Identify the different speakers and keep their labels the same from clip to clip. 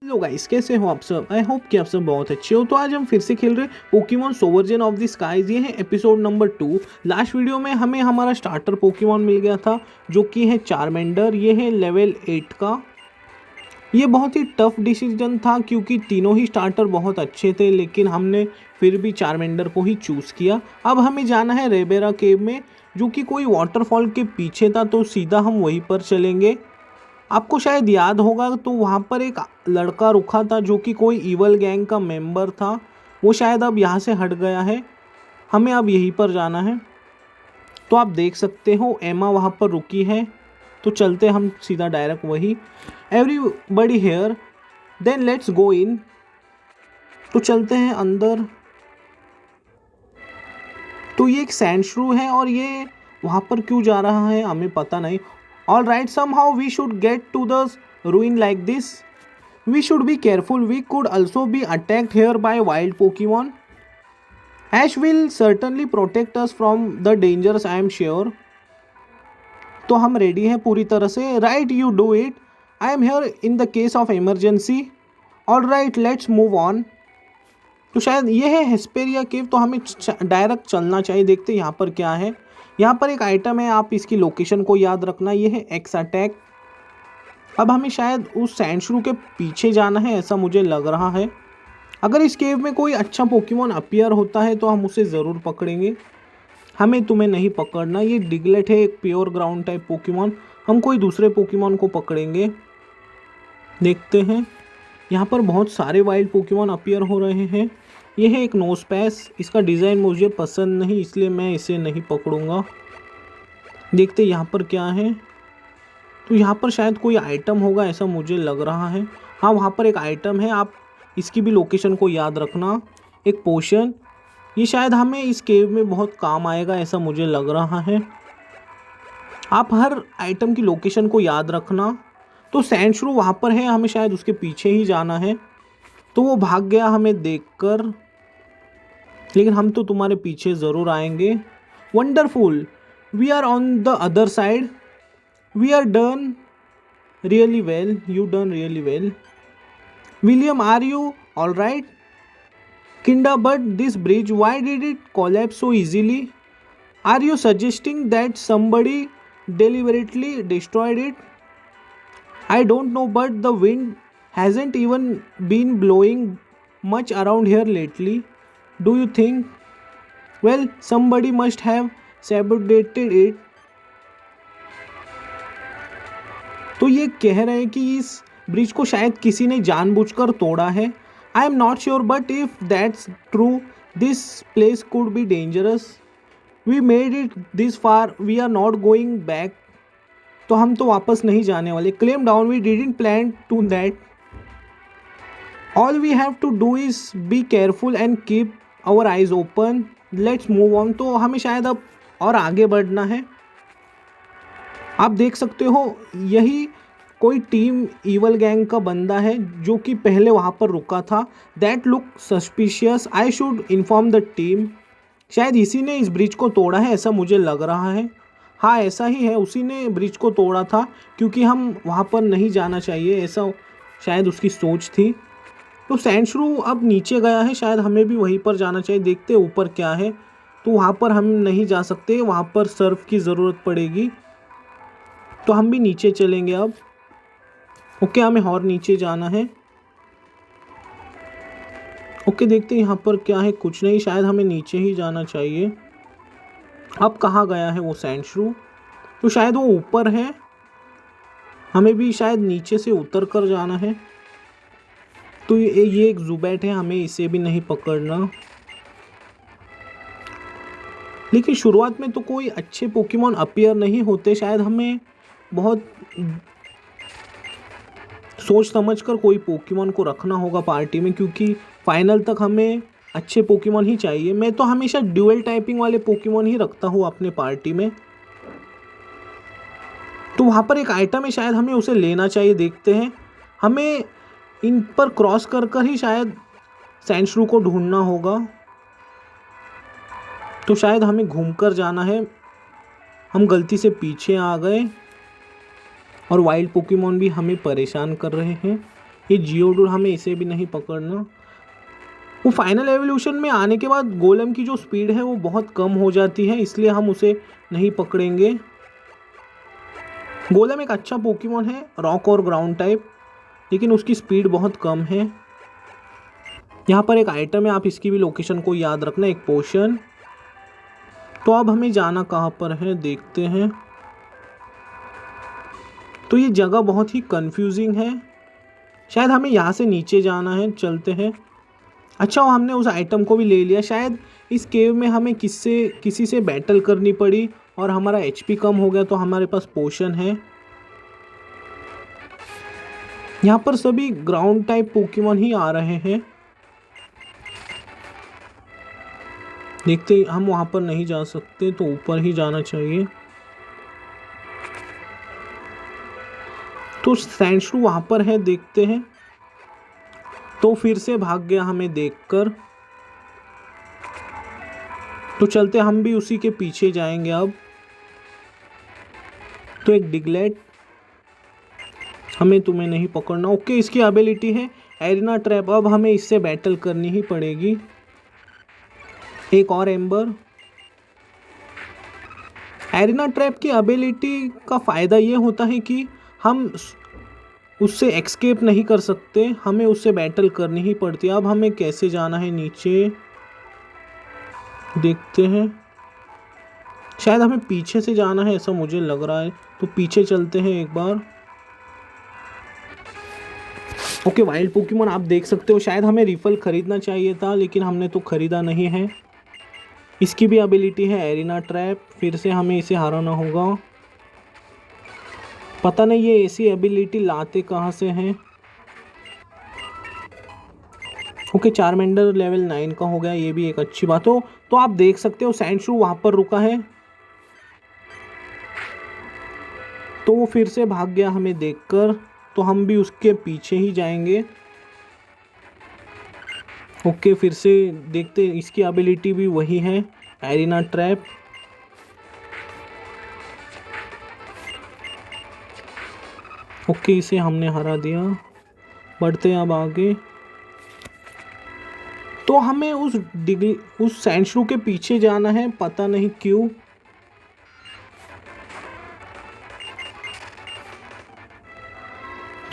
Speaker 1: Hello guys, कैसे हो आप सब। आई होप कि आप सब बहुत अच्छे हो। तो आज हम फिर से खेल रहे Pokemon sovereign of the skies. ये है एपिसोड नंबर 2। लास्ट वीडियो में हमें हमारा स्टार्टर पोकेमॉन मिल गया था जो कि है चारमेंडर। ये है लेवल 8 का। ये बहुत ही टफ डिसीजन था क्योंकि तीनों ही स्टार्टर बहुत अच्छे थे, लेकिन हमने फिर भी चारमेंडर को ही चूज़ किया। अब हमें जाना है रेबेरा केव में, जो कि कोई वाटरफॉल के पीछे था, तो सीधा हम वहीं पर चलेंगे। आपको शायद याद होगा तो वहाँ पर एक लड़का रुका था जो कि कोई ईवल गैंग का मेंबर था। वो शायद अब यहाँ से हट गया है। हमें अब यहीं पर जाना है। तो आप देख सकते हो एमा वहाँ पर रुकी है, तो चलते हम सीधा डायरेक्ट वही। Everybody here, then let's go in. तो चलते हैं अंदर। तो ये एक सैंडश्रू है और ये वहाँ पर क्यों जा रहा है हमें पता नहीं। Alright, somehow we should get to the ruin like this. We should be careful. We could also be attacked here by wild Pokemon. Ash will certainly protect us from the dangers, I am sure. तो हम ready हैं पूरी तरह से। Right, you do it. I am here in the case of emergency. Alright, let's move on. तो शायद ये है हेस्पेरिया केव, तो हमें डायरेक्ट चलना चाहिए। देखते हैं यहाँ पर क्या है। यहाँ पर एक आइटम है, आप इसकी लोकेशन को याद रखना। ये है एक्स अटैक। अब हमें शायद उस सैंडश्रू के पीछे जाना है, ऐसा मुझे लग रहा है। अगर इस केव में कोई अच्छा पोकेमॉन अपीयर होता है तो हम उसे ज़रूर पकड़ेंगे। हमें तुम्हें नहीं पकड़ना। ये डिगलेट है, एक प्योर ग्राउंड टाइप पोकेमॉन। हम कोई दूसरे पोकेमॉन को पकड़ेंगे। देखते हैं, यहाँ पर बहुत सारे वाइल्ड पोकेमॉन अपीयर हो रहे हैं। ये है एक नोस्पैस। इसका डिज़ाइन मुझे पसंद नहीं, इसलिए मैं इसे नहीं पकड़ूंगा। देखते यहाँ पर क्या है। तो यहाँ पर शायद कोई आइटम होगा, ऐसा मुझे लग रहा है। हाँ, वहाँ पर एक आइटम है, आप इसकी भी लोकेशन को याद रखना। एक पोशन, ये शायद हमें इस केव में बहुत काम आएगा, ऐसा मुझे लग रहा है। आप हर आइटम की लोकेशन को याद रखना। तो सैंडश्रू वहाँ पर है, हमें शायद उसके पीछे ही जाना है। तो वो भाग गया हमें देखकर, लेकिन हम तो तुम्हारे पीछे ज़रूर आएंगे। Wonderful, we are on the other side. We are done really well, you done really well. William, are you all right? Kinda, but this bridge, why did it collapse so easily? Are you suggesting that somebody deliberately destroyed it? I don't know, but the wind hasn't even been blowing much around here lately. Do you think? Well, somebody must have sabotaged it. तो ये कह रहे हैं कि इस bridge को शायद किसी ने जानबूझकर तोड़ा है। I am not sure, but if that's true this place could be dangerous. We made it this far, we are not going back. तो हम तो वापस नहीं जाने वाले। Calm down, we didn't plan to that. All we have to do is be careful and keep our eyes open. Let's move on. तो हमें शायद अब और आगे बढ़ना है। आप देख सकते हो यही कोई टीम ईवल गैंग का बंदा है जो कि पहले वहाँ पर रुका था। That look suspicious, I should inform the team. शायद इसी ने इस ब्रिज को तोड़ा है, ऐसा मुझे लग रहा है। हाँ, ऐसा ही है, उसी ने ब्रिज को तोड़ा था क्योंकि हम वहाँ पर नहीं जाना चाहिए, ऐसा शायद उसकी सोच थी। तो सैंडश्रू अब नीचे गया है, शायद हमें भी वहीं पर जाना चाहिए। देखते ऊपर क्या है। तो वहाँ पर हम नहीं जा सकते, वहाँ पर सर्फ की ज़रूरत पड़ेगी। तो हम भी नीचे चलेंगे अब। ओके, हमें और नीचे जाना है। ओके, देखते हैं यहाँ पर क्या है। कुछ नहीं, शायद हमें नीचे ही जाना चाहिए। अब कहाँ गया है वो सैंडश्रू? तो शायद वो ऊपर है, हमें भी शायद नीचे से उतर कर जाना है। तो ये एक जुबैट है, हमें इसे भी नहीं पकड़ना। लेकिन शुरुआत में तो कोई अच्छे पोकेमॉन अपीयर नहीं होते। शायद हमें बहुत सोच समझकर कोई पोकेमॉन को रखना होगा पार्टी में, क्योंकि फाइनल तक हमें अच्छे पोकेमॉन ही चाहिए। मैं तो हमेशा ड्यूअल टाइपिंग वाले पोकेमॉन ही रखता हूँ अपने पार्टी में। तो वहाँ पर एक आइटम है, शायद हमें उसे लेना चाहिए। देखते हैं, हमें इन पर क्रॉस कर कर ही शायद सैंडश्रू को ढूंढना होगा। तो शायद हमें घूमकर जाना है। हम गलती से पीछे आ गए और वाइल्ड पोकेमॉन भी हमें परेशान कर रहे हैं। ये जियोडुर, हमें इसे भी नहीं पकड़ना। वो फाइनल एवोल्यूशन में आने के बाद गोलम की जो स्पीड है वो बहुत कम हो जाती है, इसलिए हम उसे नहीं पकड़ेंगे। गोलम एक अच्छा पोकेमॉन है, रॉक और ग्राउंड टाइप, लेकिन उसकी स्पीड बहुत कम है। यहाँ पर एक आइटम है, आप इसकी भी लोकेशन को याद रखना, एक पोशन। तो अब हमें जाना कहाँ पर है देखते हैं। तो ये जगह बहुत ही कंफ्यूजिंग है, शायद हमें यहाँ से नीचे जाना है, चलते हैं। अच्छा, हमने उस आइटम को भी ले लिया। शायद इस केव में हमें किसी से बैटल करनी पड़ी और हमारा एचपी कम हो गया, तो हमारे पास पोशन है। यहाँ पर सभी ग्राउंड टाइप पोकेमॉन ही आ रहे हैं। देखते, हम वहाँ पर नहीं जा सकते, तो ऊपर ही जाना चाहिए। तो सैंडशू वहाँ पर है, देखते हैं। तो फिर से भाग गया हमें देखकर, तो चलते, हम भी उसी के पीछे जाएंगे अब। तो एक डिगलेट, हमें तुम्हें नहीं पकड़ना। ओके, इसकी एबिलिटी है एरिना ट्रैप, अब हमें इससे बैटल करनी ही पड़ेगी। एक और एम्बर। एरिना ट्रैप की एबिलिटी का फ़ायदा ये होता है कि हम उससे एक्सकेप नहीं कर सकते, हमें उससे बैटल करनी ही पड़ती है। अब हमें कैसे जाना है नीचे देखते हैं। शायद हमें पीछे से जाना है, ऐसा मुझे लग रहा है, तो पीछे चलते हैं एक बार। ओके, वाइल्ड पोकेमॉन आप देख सकते हो। शायद हमें रिफल खरीदना चाहिए था, लेकिन हमने तो खरीदा नहीं है। इसकी भी एबिलिटी है एरिना ट्रैप, फिर से हमें इसे हराना होगा। पता नहीं ये ऐसी एबिलिटी लाते कहाँ से हैं। ओके, चारमेंडर लेवल 9 का हो गया, ये भी एक अच्छी बात हो। तो आप देख सकते हो सैंडशू वहाँ पर रुका है, तो वो फिर से भाग गया हमें देखकर, तो हम भी उसके पीछे ही जाएंगे। ओके, फिर से देखते, इसकी एबिलिटी भी वही है एरिना ट्रैप। ओके, इसे हमने हरा दिया। बढ़ते हैं अब आगे। तो हमें उस सैंडशू के पीछे जाना है, पता नहीं क्यों।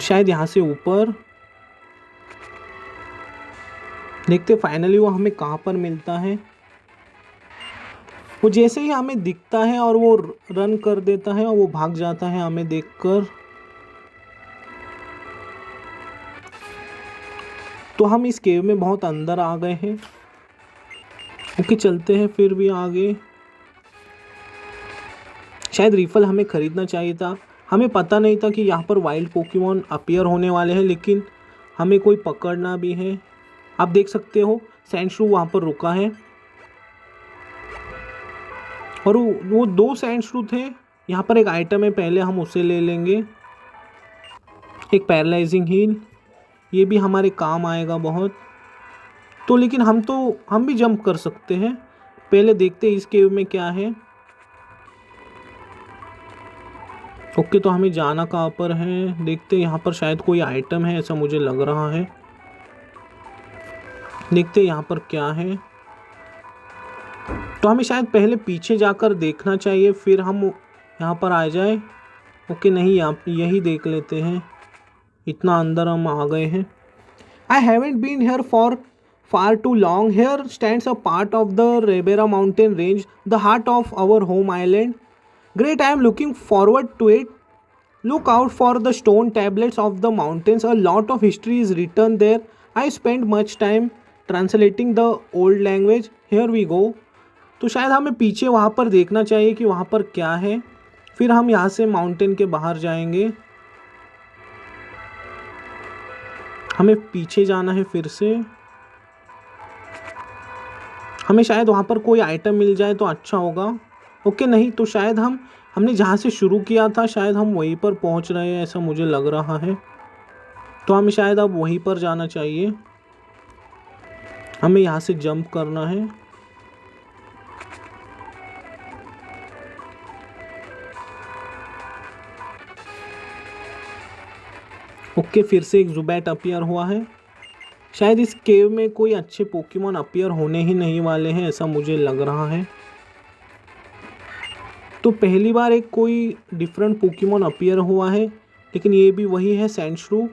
Speaker 1: शायद यहाँ से ऊपर देखते, फाइनली वो हमें कहाँ पर मिलता है। वो जैसे ही हमें दिखता है और वो रन कर देता है और वो भाग जाता है हमें देखकर। तो हम इस केव में बहुत अंदर आ गए हैं। ओके, चलते हैं फिर भी आगे। शायद रिफल हमें खरीदना चाहिए था, हमें पता नहीं था कि यहाँ पर वाइल्ड पोकेमॉन अपीयर होने वाले हैं, लेकिन हमें कोई पकड़ना भी है। आप देख सकते हो सैंडशू वहाँ पर रुका है, और वो 2 सैंडशू थे। यहाँ पर एक आइटम है, पहले हम उसे ले लेंगे। एक पैरालाइजिंग हील, ये भी हमारे काम आएगा बहुत। तो लेकिन हम भी जंप कर सकते हैं। पहले देखते हैं इस केव में क्या है। ओके, तो हमें जाना कहाँ पर है देखते हैं। यहाँ पर शायद कोई आइटम है, ऐसा मुझे लग रहा है। देखते हैं यहाँ पर क्या है। तो हमें शायद पहले पीछे जाकर देखना चाहिए, फिर हम यहाँ पर आ जाए। ओके, नहीं, यहाँ यही देख लेते हैं, इतना अंदर हम आ गए हैं। I haven't been here for far too long. Here stands a part of the Rebera mountain range, the heart of our home island. Great, I am looking forward to it. Look out for the stone tablets of the mountains. A lot of history is written there. I spent much time translating the old language. Here we go. तो शायद हमें पीछे वहाँ पर देखना चाहिए कि वहाँ पर क्या है, फिर हम यहाँ से माउंटेन के बाहर जाएंगे। हमें पीछे जाना है फिर से। हमें शायद वहाँ पर कोई आइटम मिल जाए तो अच्छा होगा। ओके, नहीं, तो शायद हमने जहाँ से शुरू किया था शायद हम वहीं पर पहुँच रहे हैं, ऐसा मुझे लग रहा है। तो हमें शायद अब वहीं पर जाना चाहिए। हमें यहाँ से जंप करना है। ओके, फिर से एक जुबैट अपीयर हुआ है। शायद इस केव में कोई अच्छे पोकेमॉन अपीयर होने ही नहीं वाले हैं, ऐसा मुझे लग रहा है। तो पहली बार एक कोई डिफरेंट पोकेमॉन अपीयर हुआ है, लेकिन ये भी वही है सैंडश्रू।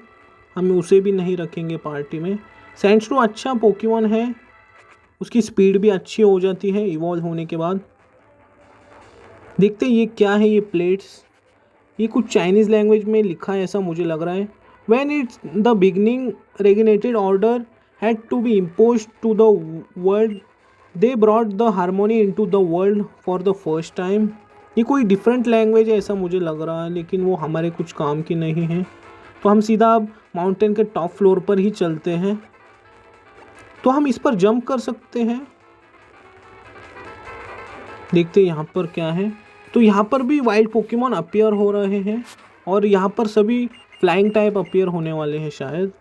Speaker 1: हम उसे भी नहीं रखेंगे पार्टी में। सैंडश्रू अच्छा पोकेमॉन है, उसकी स्पीड भी अच्छी हो जाती है इवॉल्व होने के बाद। देखते हैं ये क्या है, ये प्लेट्स। ये कुछ चाइनीज़ लैंग्वेज में लिखा है ऐसा मुझे लग रहा है। When it's the beginning regulated order had to be imposed to the world, they brought the harmony into the world for the first time। ये कोई डिफरेंट लैंग्वेज है ऐसा मुझे लग रहा है, लेकिन वो हमारे कुछ काम की नहीं है। तो हम सीधा अब माउंटेन के टॉप फ्लोर पर ही चलते हैं। तो हम इस पर जंप कर सकते हैं। देखते हैं यहाँ पर क्या है। तो यहाँ पर भी वाइल्ड पोकेमॉन अपीयर हो रहे हैं और यहाँ पर सभी फ्लाइंग टाइप अपीयर होने वाले हैं शायद।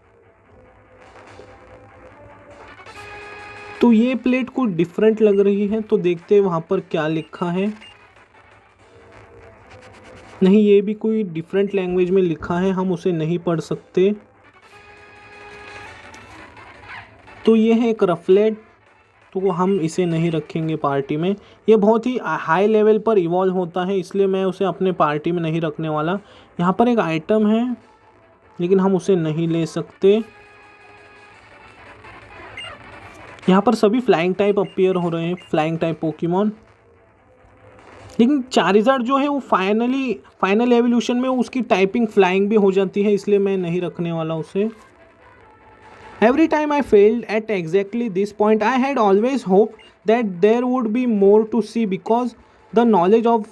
Speaker 1: तो ये प्लेट कुछ डिफरेंट लग रही है, तो देखते हैं वहाँ पर क्या लिखा है। नहीं, ये भी कोई डिफरेंट लैंग्वेज में लिखा है, हम उसे नहीं पढ़ सकते। तो ये है एक रफलेट, तो हम इसे नहीं रखेंगे पार्टी में। ये बहुत ही हाई लेवल पर इवॉल्व होता है, इसलिए मैं उसे अपने पार्टी में नहीं रखने वाला। यहाँ पर एक आइटम है, लेकिन हम उसे नहीं ले सकते। यहाँ पर सभी फ्लाइंग टाइप अपीयर हो रहे हैं, फ्लाइंग टाइप पोकेमॉन। लेकिन चारिज़ार्ड जो है वो फाइनल एवोल्यूशन में उसकी टाइपिंग फ्लाइंग भी हो जाती है, इसलिए मैं नहीं रखने वाला उसे। Every time I failed at exactly this point, I had always hoped that there would be more to see because the knowledge of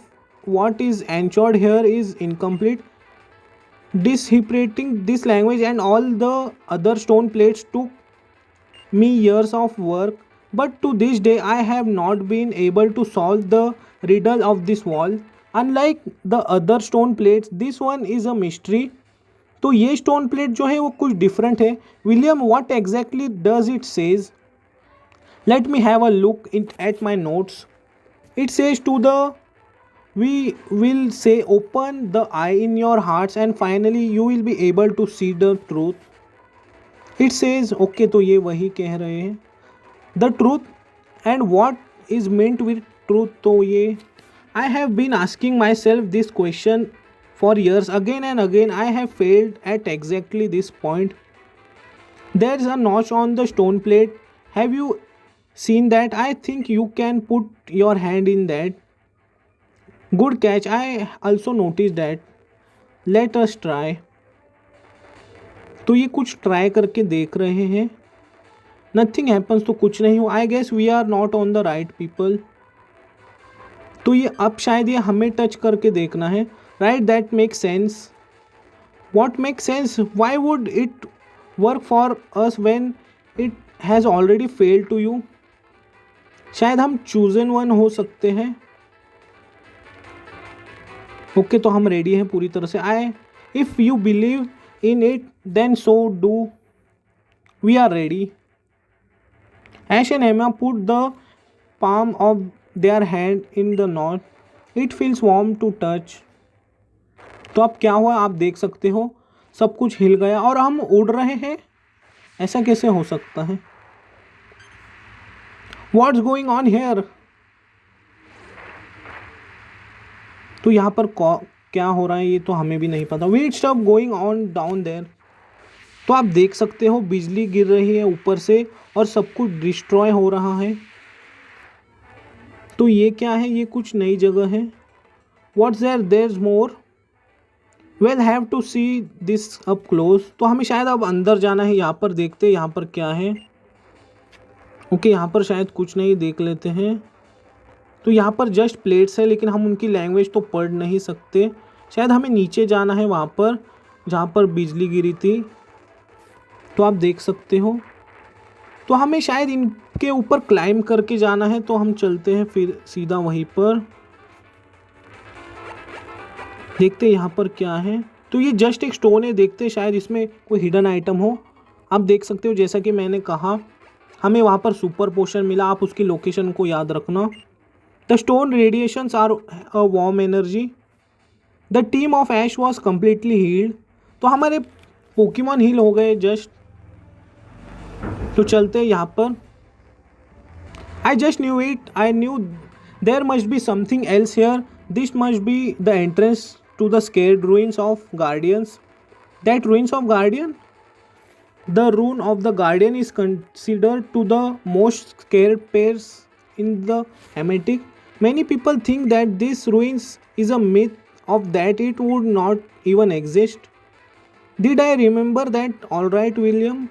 Speaker 1: what is ensured here is incomplete. Deciphering this language and all the other stone plates took me years of work, but to this day I have not been able to solve the riddle of this wall. Unlike the other stone plates, this one is a mystery. तो ये stone plate जो है वो कुछ different है। William, what exactly does it says? Let me have a look at my notes. It says to the we will say open the eye in your hearts and finally you will be able to see the truth. It says okay, तो ये वही कह रहे हैं the truth and what is meant with truth. तो ये I have been asking myself this question for years. Again and again I have failed at exactly this point. There's a notch on the stone plate. Have you seen that? I think you can put your hand in that. Good catch. I also noticed that. Let us try. तो ये कुछ try करके देख रहे हैं। Nothing happens, तो कुछ नहीं हुआ। I guess we are not on the right people. तो ये अब शायद ये हमें टच करके देखना है। Right, that makes sense. What makes sense? Why would it work for us when it has already failed to you? शायद हम chosen one हो सकते हैं। ओके, तो हम रेडी हैं पूरी तरह से। if you believe in it, then so do we are ready. Ash and Emma put the palm of their hand in the knot. It feels warm to touch. तो अब क्या हुआ आप देख सकते हो, सब कुछ हिल गया और हम उड़ रहे हैं। ऐसा कैसे हो सकता है? What's going on here? तो यहाँ पर क्या हो रहा है ये तो हमें भी नहीं पता। Weird stuff going on down there. तो आप देख सकते हो बिजली गिर रही है ऊपर से और सब कुछ डिस्ट्रॉय हो रहा है। तो ये क्या है? ये कुछ नई जगह है। What's there? There's more. We'll have to see this up close. तो हमें शायद अब अंदर जाना है। यहाँ पर देखते हैं यहाँ पर क्या है। ओके, यहाँ पर शायद कुछ नहीं, देख लेते हैं। तो यहाँ पर जस्ट प्लेट्स है, लेकिन हम उनकी लैंग्वेज तो पढ़ नहीं सकते। शायद हमें नीचे जाना है वहाँ पर जहाँ पर बिजली गिरी थी। तो आप देख सकते हो, तो हमें शायद इनके ऊपर क्लाइंब करके जाना है। तो हम चलते हैं फिर सीधा वहीं पर। देखते हैं यहाँ पर क्या है। तो ये जस्ट एक स्टोन है, देखते हैं शायद इसमें कोई हिडन आइटम हो। आप देख सकते हो जैसा कि मैंने कहा हमें वहाँ पर सुपर पोशन मिला। आप उसकी लोकेशन को याद रखना। The stone radiations are a warm energy. The team of Ash was completely healed. तो हमारे पोकेमॉन हील हो गए जस्ट। तो चलते हैं यहाँ पर। I just knew it, I knew there must be something else here, this must be the entrance to the sacred ruins of guardians. That ruins of guardian, the rune of the guardian is considered to the most scared pairs in the Hermetic. Many people think that this ruins is a myth of that it would not even exist. Did I remember that all right, William?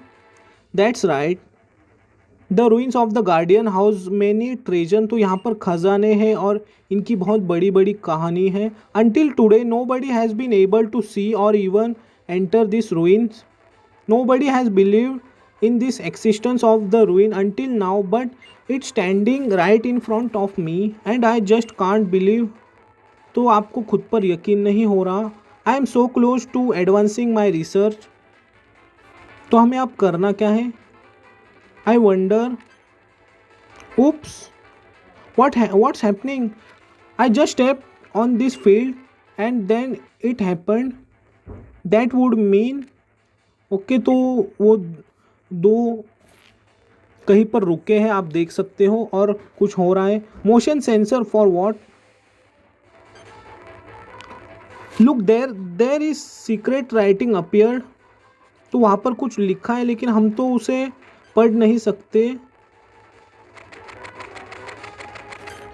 Speaker 1: That's right. The ruins of the guardian house many treasure, तो यहाँ पर खजाने हैं और इनकी बहुत बड़ी बड़ी कहानी है। Until today nobody has been able to see or even enter these ruins. Nobody has believed in this existence of the ruin until now, but it's standing right in front of me and I just can't believe. तो आपको खुद पर यकीन नहीं हो रहा। I am so close to advancing my research. तो हमें अब करना क्या है? I wonder. Oops. What's happening? I just stepped on this field and then it happened. That would mean okay तो वो दो कहीं पर रुके हैं, आप देख सकते हो, और कुछ हो रहा है। Motion sensor for what? Look there is secret writing appeared. तो वहाँ पर कुछ लिखा है लेकिन हम तो उसे पढ़ नहीं सकते।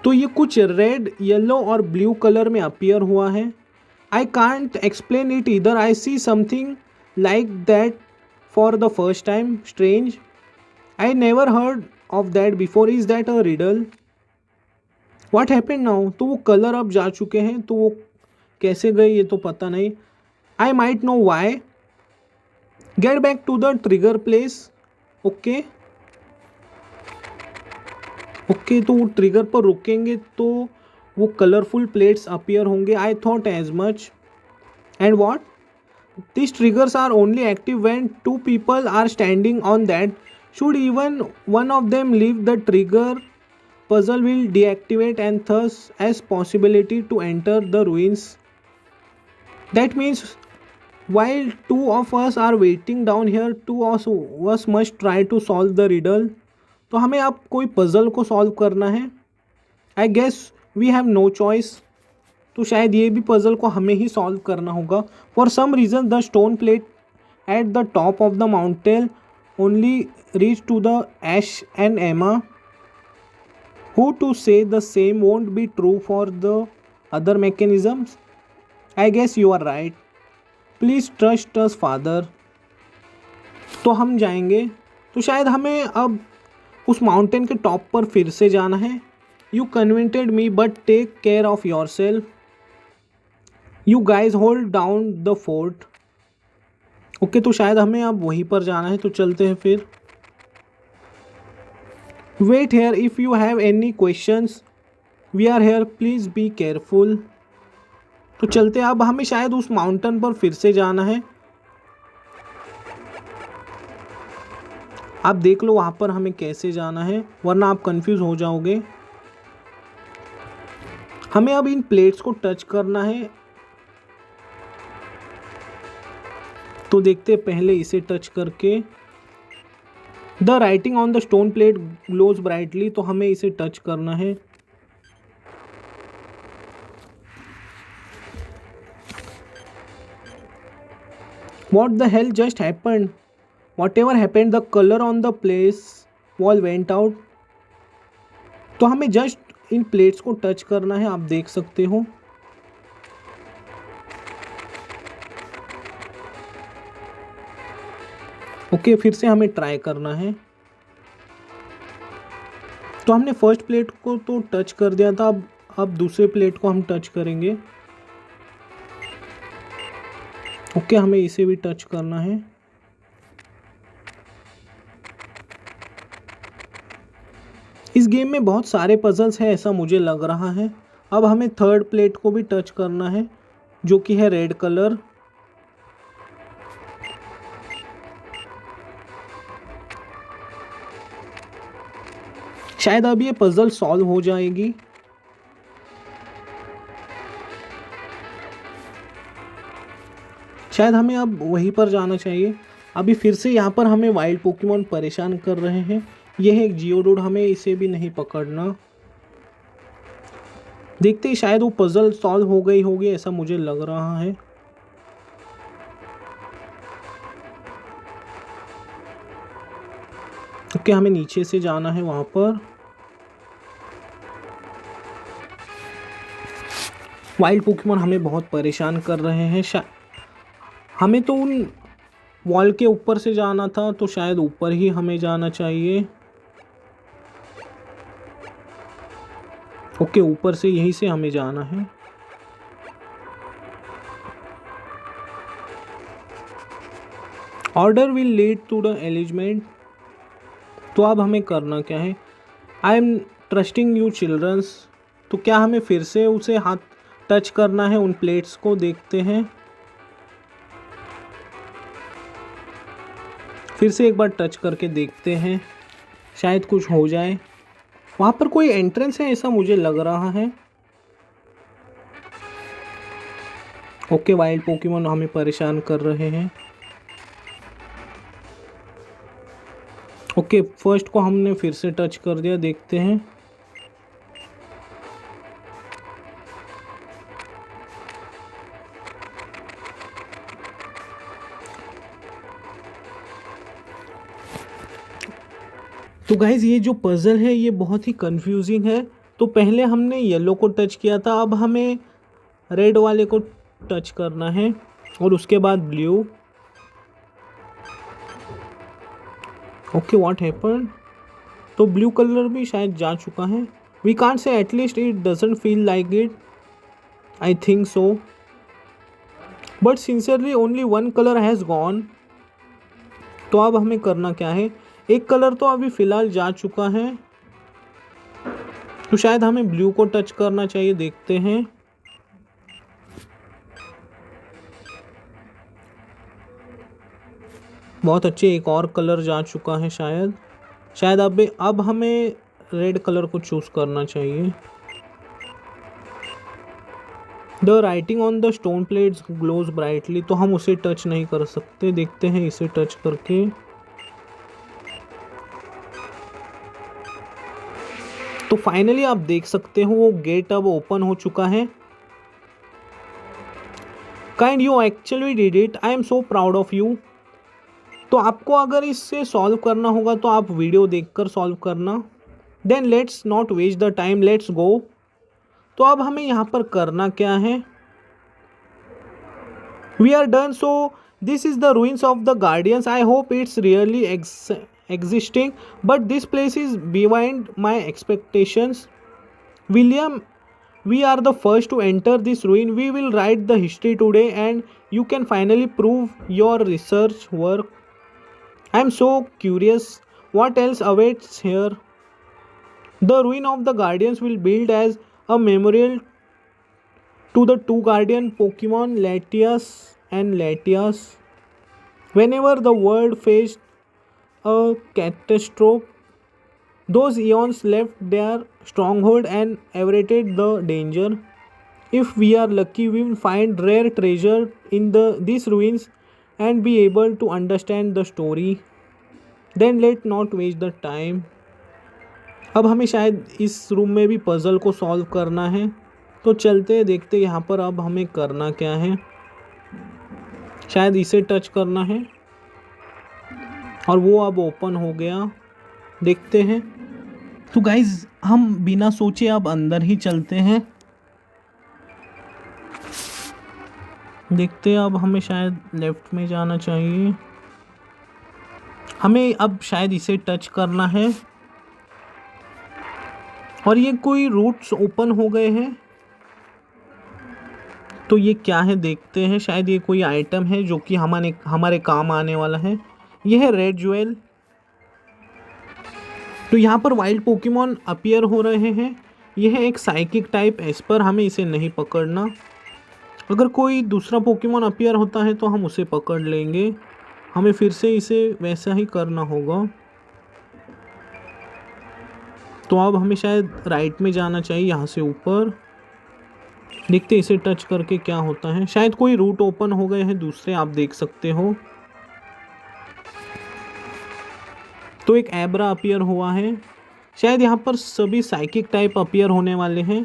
Speaker 1: तो ये कुछ रेड, येलो और ब्लू कलर में अपीयर हुआ है। आई कांट एक्सप्लेन इट इधर, I see something like that for the first time. Strange. I never heard of that before. Is that a riddle? What happened now? तो वो colour अब जा चुके हैं, तो वो कैसे गए ये तो पता नहीं। I might know why. Get back to the trigger place. Okay. Okay तो वो ट्रिगर पर रुकेंगे तो वो कलरफुल प्लेट्स अपीयर होंगे। I thought as much. And what? These triggers are only active when two people are standing on that. Should even one of them leave, the trigger puzzle will deactivate and thus as possibility to enter the ruins. That means while two of us are waiting down here, two of us must try to solve the riddle. तो हमें अब कोई puzzle को solve करना है। I guess we have no choice. तो शायद ये भी पज़ल को हमें ही सॉल्व करना होगा। For some reason the stone plate at the top of the mountain only reach to the Ash and Emma. Who to say the same won't be true for the other mechanisms? I guess you are right, please trust us father. तो हम जाएंगे, तो शायद हमें अब उस mountain के top पर फिर से जाना है। You convinced me but take care of yourself. You guys hold down the fort. Okay तो शायद हमें अब वहीं पर जाना है, तो चलते हैं फिर। Wait here if you have any questions, we are here, please be careful. तो चलते हैं, अब हमें शायद उस माउंटेन पर फिर से जाना है। आप देख लो वहाँ पर हमें कैसे जाना है, वरना आप कंफ्यूज हो जाओगे। हमें अब इन प्लेट्स को टच करना है, तो देखते पहले इसे टच करके। The writing on the stone plate glows brightly, तो हमें इसे टच करना है। What the hell just happened? Whatever happened, the colour on the place wall went out. तो हमें जस्ट इन प्लेट्स को टच करना है, आप देख सकते हो। ओके फिर से हमें ट्राई करना है। तो हमने फर्स्ट प्लेट को तो टच कर दिया था, अब दूसरे प्लेट को हम टच करेंगे। ओके हमें इसे भी टच करना है। इस गेम में बहुत सारे पजल्स हैं ऐसा मुझे लग रहा है। अब हमें थर्ड प्लेट को भी टच करना है जो कि है रेड कलर। शायद अब ये पजल सॉल्व हो जाएगी। शायद हमें अब वहीं पर जाना चाहिए। अभी फिर से यहाँ पर हमें वाइल्ड पोकेमॉन परेशान कर रहे हैं। यह है एक जियोडूड, हमें इसे भी नहीं पकड़ना। देखते ही शायद वो पजल सॉल्व हो गई होगी, ऐसा मुझे लग रहा है। ओके, हमें नीचे से जाना है वहाँ पर। वाइल्ड पोकेमॉन हमें बहुत परेशान कर रहे हैं। हमें तो उन वॉल के ऊपर से जाना था, तो शायद ऊपर ही हमें जाना चाहिए। ओके, ऊपर से यहीं से हमें जाना है। Order will lead to the alignment. तो अब हमें करना क्या है? I am trusting you children's. तो क्या हमें फिर से उसे हाथ टच करना है? उन प्लेट्स को देखते हैं, फिर से एक बार टच करके देखते हैं, शायद कुछ हो जाए। वहाँ पर कोई एंट्रेंस है ऐसा मुझे लग रहा है। ओके, वाइल्ड पोकेमॉन हमें परेशान कर रहे हैं। ओके, फर्स्ट को हमने फिर से टच कर दिया, देखते हैं। तो गाइज ये जो पजल है ये बहुत ही कंफ्यूजिंग है। तो पहले हमने येलो को टच किया था, अब हमें रेड वाले को टच करना है और उसके बाद ब्लू। Okay, what happened? तो ब्लू कलर भी शायद जा चुका है। We can't say, at least it doesn't feel like it, I think so, but sincerely only one colour has gone. तो अब हमें करना क्या है? एक कलर तो अभी फ़िलहाल जा चुका है, तो शायद हमें ब्लू को टच करना चाहिए, देखते हैं। बहुत अच्छे, एक और कलर जा चुका है शायद अब हमें रेड कलर को चूज़ करना चाहिए। The writing on the stone plates glows brightly. तो हम उसे टच नहीं कर सकते, देखते हैं इसे टच करके। तो फाइनली आप देख सकते हो वो गेट अब ओपन हो चुका है। Kind you actually did it, I am so proud of you. तो आपको अगर इससे सॉल्व करना होगा तो आप वीडियो देखकर सॉल्व करना। Then let's not waste the time, let's go. तो अब हमें यहाँ पर करना क्या है? We are done. So this is the ruins of the guardians. I hope it's really existing, but this place is beyond my expectations. William, we are the first to enter this ruin. We will write the history today and you can finally prove your research work. I am so curious what else awaits here. The ruin of the guardians will build as a memorial to the two guardian Pokemon Latias and Latias. Whenever the world faced a catastrophe, those eons left their stronghold and averted the danger. If we are lucky, we will find rare treasure in these ruins and be able to understand the story. Then let not waste the time. अब हमें शायद इस room में भी puzzle को solve करना है, तो चलते देखते यहाँ पर अब हमें करना क्या है। शायद इसे टच करना है और वो अब ओपन हो गया, देखते हैं। तो गाइज हम बिना सोचे अब अंदर ही चलते हैं, देखते हैं। अब हमें शायद लेफ्ट में जाना चाहिए, हमें अब शायद इसे टच करना है और ये कोई रूट्स ओपन हो गए हैं। तो ये क्या है देखते हैं, शायद ये कोई आइटम है जो कि हमारे काम आने वाला है। यह है रेड ज्वेल। तो यहाँ पर वाइल्ड पोकेमॉन अपीयर हो रहे हैं। यह है एक साइकिक टाइप एस्पर, हमें इसे नहीं पकड़ना। अगर कोई दूसरा पोकेमॉन अपीयर होता है तो हम उसे पकड़ लेंगे, हमें फिर से इसे वैसा ही करना होगा। तो अब हमें शायद राइट में जाना चाहिए, यहाँ से ऊपर। देखते इसे टच करके क्या होता है। शायद कोई रूट ओपन हो गए हैं दूसरे, आप देख सकते हो। तो एक एब्रा अपीयर हुआ है। शायद यहाँ पर सभी साइकिक टाइप अपीयर होने वाले हैं।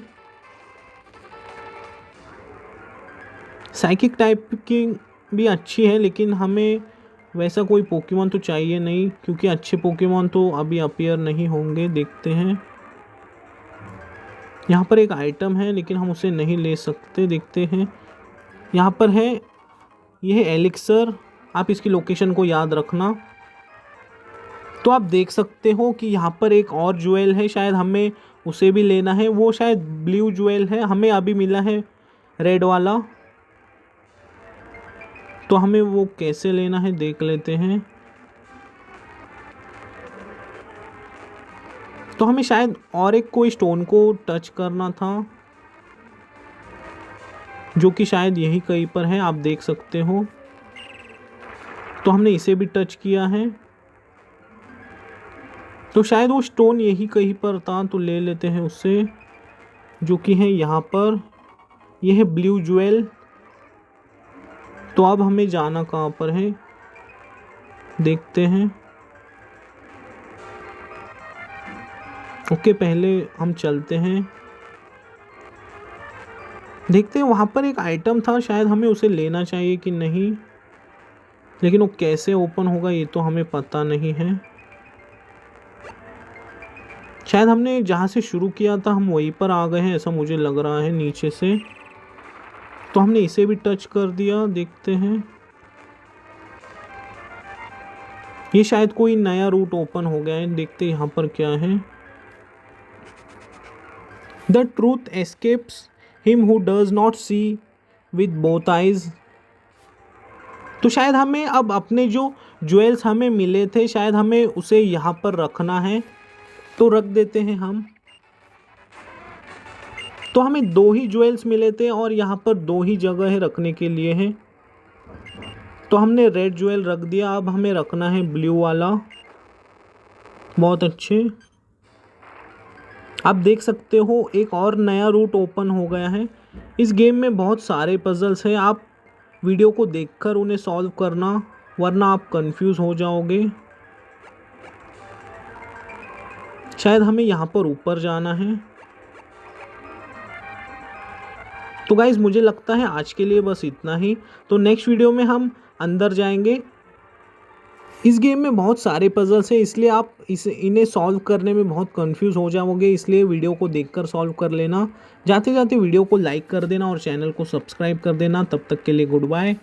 Speaker 1: साइकिक टाइप की भी अच्छी है, लेकिन हमें वैसा कोई पोकेमॉन तो चाहिए नहीं, क्योंकि अच्छे पोकेमॉन तो अभी अपीयर नहीं होंगे। देखते हैं, यहाँ पर एक आइटम है लेकिन हम उसे नहीं ले सकते। देखते हैं, यहाँ पर है, यह है एलिक्सर। आप इसकी लोकेशन को याद रखना। तो आप देख सकते हो कि यहाँ पर एक और ज्वेल है, शायद हमें उसे भी लेना है। वो शायद ब्लू ज्वेल है, हमें अभी मिला है रेड वाला। तो हमें वो कैसे लेना है देख लेते हैं। तो हमें शायद और एक कोई स्टोन को टच करना था, जो कि शायद यही कहीं पर है, आप देख सकते हो। तो हमने इसे भी टच किया है, तो शायद वो स्टोन यही कहीं पर था। तो ले लेते हैं उससे, जो कि है यहाँ पर। यह है ब्लू ज्वेल। तो अब हमें जाना कहाँ पर है देखते हैं। ओके, पहले हम चलते हैं, देखते हैं। वहाँ पर एक आइटम था, शायद हमें उसे लेना चाहिए कि नहीं, लेकिन वो कैसे ओपन होगा ये तो हमें पता नहीं है। शायद हमने जहाँ से शुरू किया था हम वहीं पर आ गए हैं, ऐसा मुझे लग रहा है नीचे से। तो हमने इसे भी टच कर दिया। देखते हैं, ये शायद कोई नया रूट ओपन हो गया है। देखते हैं यहाँ पर क्या है। The truth escapes him who does not see with both eyes. तो शायद हमें अब अपने जो ज्वेल्स हमें मिले थे, शायद हमें उसे यहाँ पर रखना है। तो रख देते हैं हम। तो हमें 2 ही ज्वेल्स मिले थे और यहाँ पर 2 ही जगह है रखने के लिए है। तो हमने रेड ज्वेल रख दिया, अब हमें रखना है ब्लू वाला। बहुत अच्छे, आप देख सकते हो एक और नया रूट ओपन हो गया है। इस गेम में बहुत सारे पजल्स हैं, आप वीडियो को देखकर उन्हें सॉल्व करना, वरना आप कंफ्यूज हो जाओगे। शायद हमें यहाँ पर ऊपर जाना है। तो गाइज़, मुझे लगता है आज के लिए बस इतना ही। तो नेक्स्ट वीडियो में हम अंदर जाएंगे। इस गेम में बहुत सारे पजल्स हैं, इसलिए आप इन्हें सॉल्व करने में बहुत कंफ्यूज हो जाओगे, इसलिए वीडियो को देखकर सॉल्व कर लेना। जाते जाते वीडियो को लाइक कर देना और चैनल को सब्सक्राइब कर देना। तब तक के लिए गुड बाय।